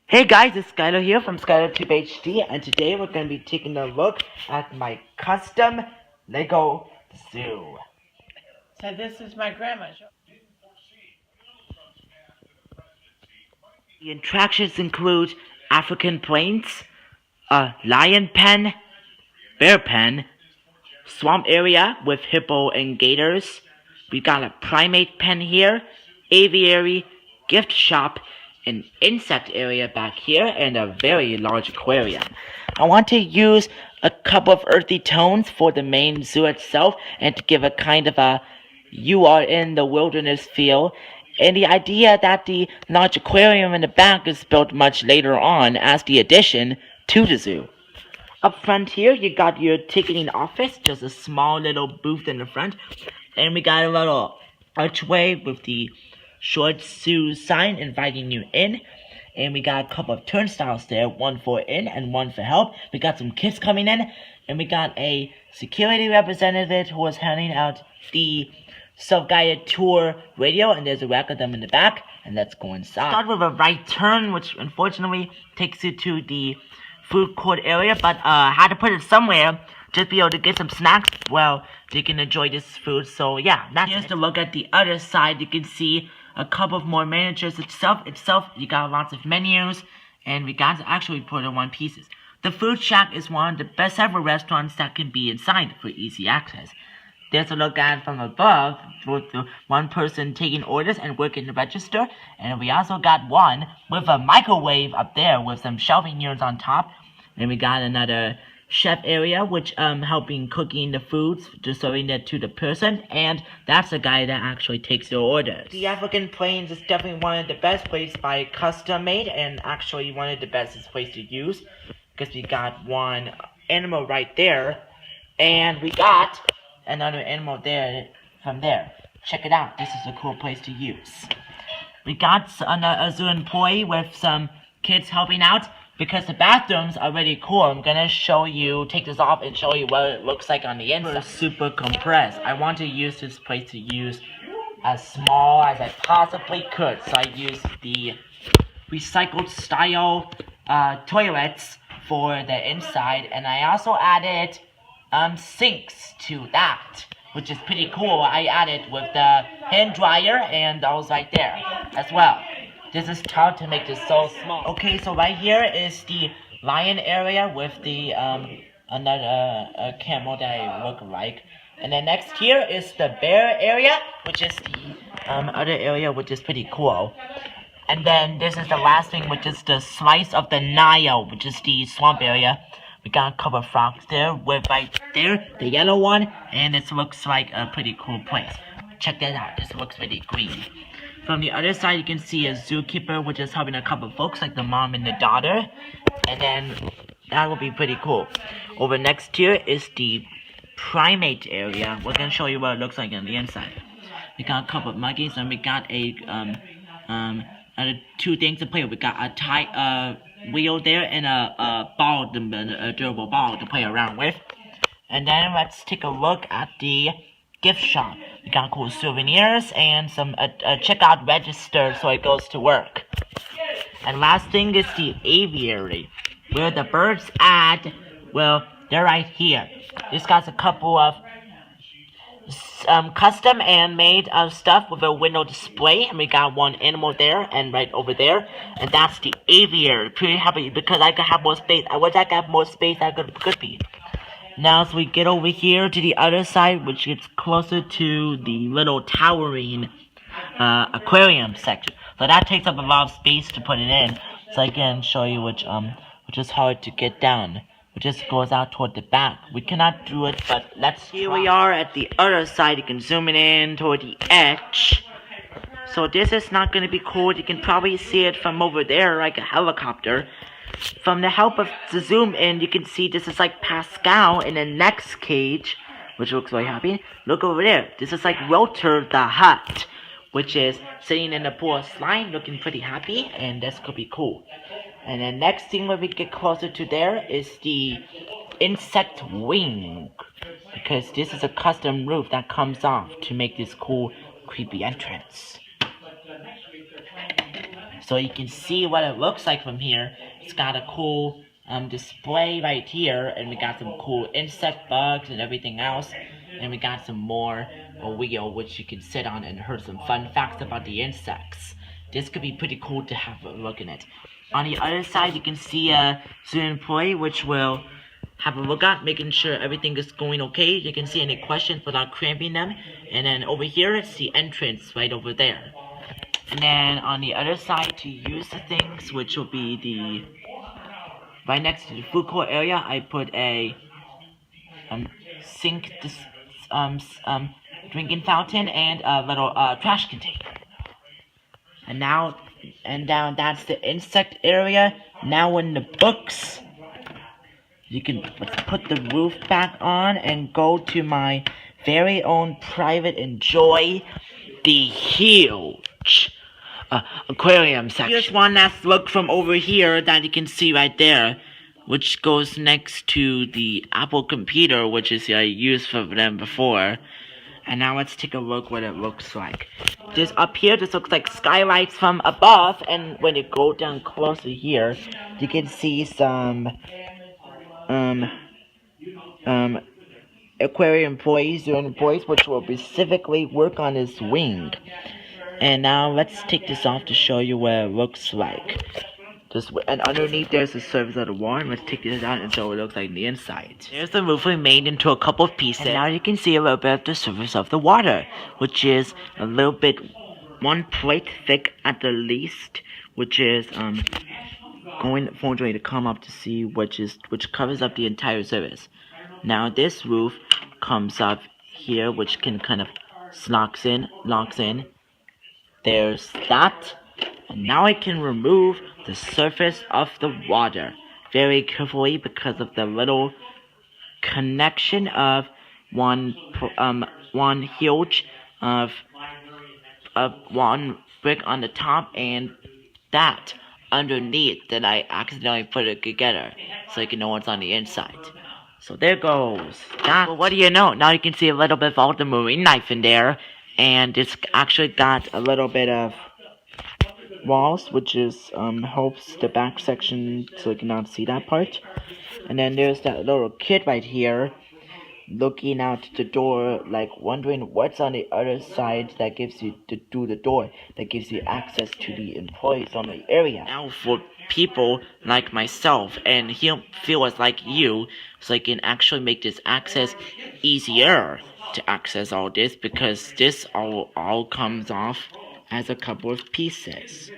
Hey guys, it's Skylar here from SkylarTube HD, and today we're going to be taking a look at my custom Lego zoo. So this is my grandma's. The attractions include African plains, a lion pen, bear pen, swamp area with hippo and gators. We got a primate pen here, aviary, gift shop, an insect area back here, and a very large aquarium. I want to use a couple of earthy tones for the main zoo itself and to give a kind of a you are in the wilderness feel. And the idea that the large aquarium in the back is built much later on as the addition to the zoo. Up front here, you got your ticketing office, just a small little booth in the front. And we got a little archway with the short zoo sign inviting you in. And we got a couple of turnstiles there, one for in and one for help. We got some kids coming in. And we got a security representative who was handing out the self-guided tour radio. And there's a rack of them in the back. And let's go inside. Start with a right turn, which unfortunately takes you to the food court area, but had to put it somewhere just be able to get some snacks while they can enjoy this food. So yeah, that's here's to look at the other side. You can see a couple of more managers itself. You got lots of menus, and we got to actually put in one pieces. The food shack is one of the best ever restaurants that can be inside for easy access. There's a look at it from above with one person taking orders and working the register. And we also got one with a microwave up there with some shelving units on top. And we got another chef area which helping cooking the foods, just serving it to the person. And that's the guy that actually takes your orders. The African Plains is definitely one of the best places by custom made, and actually one of the best place to use. Because we got one animal right there. And we got another animal there from there. Check it out. This is a cool place to use. We got a zoo employee with some kids helping out because the bathrooms are really cool. I'm gonna take this off and show you what it looks like on the inside. Super compressed. I want to use this place to use as small as I possibly could. So I used the recycled style toilets for the inside, and I also added sinks to that, which is pretty cool. I added with the hand dryer and those right there as well. This is how to make this so small. Okay, so right here is the lion area with the another camel that I look like. And then next here is the bear area, which is the other area, which is pretty cool. And then this is the last thing, which is the slice of the Nile, which is the swamp area. We got a couple of frogs there, with right there, the yellow one, and this looks like a pretty cool place. Check that out, this looks pretty green. From the other side, you can see a zookeeper, which is helping a couple of folks, like the mom and the daughter. And then, that will be pretty cool. Over next here is the primate area. We're gonna show you what it looks like on the inside. We got a couple of monkeys, and we got two things to play with. We got a wheel there and a ball, a durable ball to play around with. And then let's take a look at the gift shop. We got cool souvenirs and some checkout register so it goes to work. And last thing is the aviary, where the birds at. Well, they're right here. This got a couple of custom and made stuff with a window display, and we got one animal there and right over there, and that's the aviary. Pretty happy because I could have more space. I wish I could have more space. I could be. Now, as we get over here to the other side, which gets closer to the little towering aquarium section, so that takes up a lot of space to put it in. So I can show you which is hard to get down. It just goes out toward the back. We cannot do it, but let's try. Here we are at the other side. You can zoom it in toward the edge. So this is not going to be cool. You can probably see it from over there like a helicopter. From the help of the zoom in, you can see this is like Pascal in the next cage, which looks very happy. Look over there. This is like Walter the Hut, which is sitting in the pool of slime looking pretty happy, and this could be cool. And then next thing when we get closer to there is the insect wing, because this is a custom roof that comes off to make this cool, creepy entrance. so you can see what it looks like from here. It's got a cool display right here, and we got some cool insect bugs and everything else, and we got some more a wheel which you can sit on and hear some fun facts about the insects. This could be pretty cool to have a look in it. On the other side, you can see a zoo employee which will have a look at, making sure everything is going okay. You can see any questions without cramping them. And then over here, it's the entrance right over there. And then on the other side, to use the things, which will be the right next to the food court area, I put a sink, drinking fountain, and a little trash container. And now, that's the insect area. Now in the books, you can put the roof back on and go to my very own private enjoy the huge aquarium section. Here's one last look from over here that you can see right there, which goes next to the Apple computer, which is I used for them before. And now let's take a look what it looks like. This up here, this looks like skylights from above, and when you go down closer here, you can see some aquarium employees, which will specifically work on this wing. And now let's take this off to show you what it looks like. And underneath there's the surface of the water. Let's take this out and show what it looks like on the inside. There's the roof we made into a couple of pieces. And now you can see a little bit of the surface of the water, which is a little bit 1 plate thick at the least, which is going forward to come up to see which covers up the entire surface. Now this roof comes up here, which can kind of locks in. There's that. And now I can remove the surface of the water very carefully because of the little connection of one huge of one brick on the top and that underneath that I accidentally put it together so you can know what's on the inside. So there goes that. Well, what do you know? Now you can see a little bit of all the marine life in there, and it's actually got a little bit of walls, which is helps the back section so you cannot see that part. And then there's that little kid right here looking out the door, like wondering what's on the other side that gives you through the door that gives you access to the employees on the area. Now for people like myself and he'll feel as like you, so I can actually make this access easier to access all this, because this all comes off as a couple of pieces.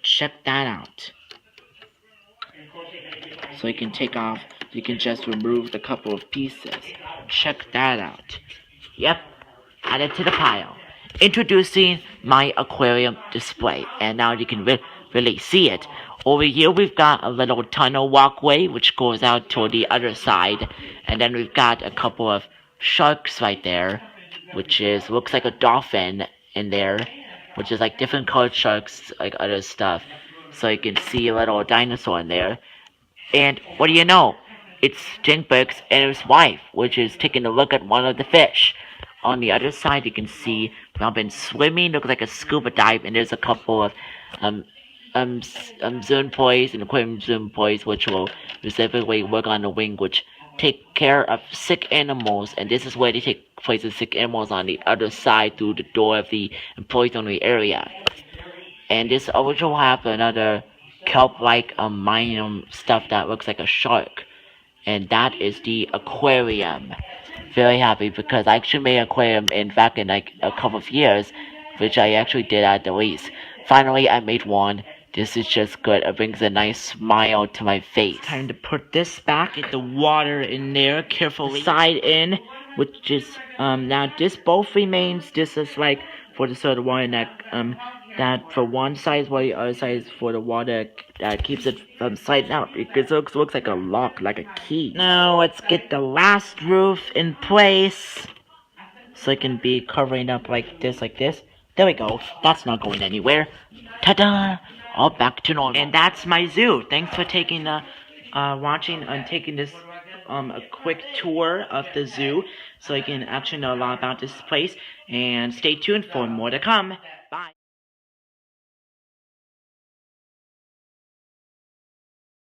Check that out. So you can take off, you can just remove the couple of pieces. Check that out. Yep, add it to the pile. Introducing my aquarium display, and now you can really see it. Over here we've got a little tunnel walkway which goes out to the other side, and then we've got a couple of sharks right there, which looks like a dolphin in there, which is like different colored sharks, like other stuff. So you can see a little dinosaur in there. And what do you know? It's Jinkbergs and his wife, which is taking a look at one of the fish. On the other side, you can see Robin swimming, looks like a scuba dive, and there's a couple of zoo employees and aquarium zoo employees, which will specifically work on the wing, which take care of sick animals, and this is where they take place of sick animals on the other side through the door of the employees only area. And this also will have another kelp-like minor stuff that looks like a shark, and that is the aquarium. Very happy because I actually made an aquarium back in like a couple of years, which I actually did at the least. Finally, I made one. This is just good. It brings a nice smile to my face. Time to put this back. Get the water in there carefully. Side in, which is now this both remains. This is like for the soda water that for one side is for the other side is for the water that keeps it from sliding out. It looks like a lock, like a key. Now let's get the last roof in place so it can be covering up like this. There we go. That's not going anywhere. Ta-da! All back to normal. And that's my zoo. Thanks for taking watching and taking this a quick tour of the zoo, so you can actually know a lot about this place. And stay tuned for more to come. Bye.